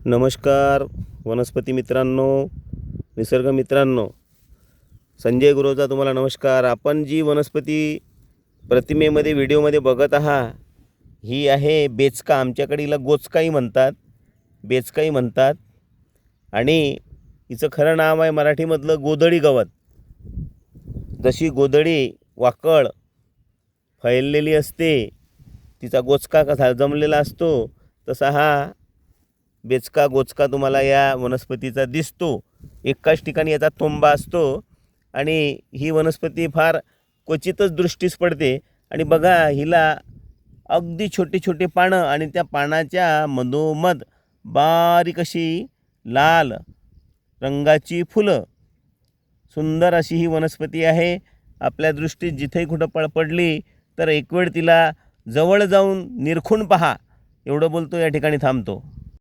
नमस्कार वनस्पती मित्रांनो, निसर्ग मित्रांनो, संजय गुरोजा तुम्हाला नमस्कार. आपण जी वनस्पती प्रतिमेमध्ये व्हिडिओमध्ये बघत आहात ही आहे बेचका. आमच्याकडे हिला गोचकाई म्हणतात, बेचकाई म्हणतात. आणि हिचं खरं नाव आहे मराठीमधलं गोधडी गवत. जशी गोधडी वाकळ फैललेली असते, तिचा गोचका कसा जमलेला असतो, तसा हा बेचका गोचका तुम्हाला या वनस्पतीचा दिसतो. एकाच ठिकाणी याचा थोंबा असतो आणि ही वनस्पती फार क्वचितच दृष्टीस पडते. आणि बघा, हिला अगदी छोटे छोटे पानं आणि त्या पानाच्या मधोमध बारीक अशी लाल रंगाची फुलं. सुंदर अशी ही वनस्पती आहे. आपल्या दृष्टीत जिथेही कुठं पडली तर एक वेळ तिला जवळ जाऊन निरखून पहा, एवढं बोलतो या ठिकाणी थांबतो.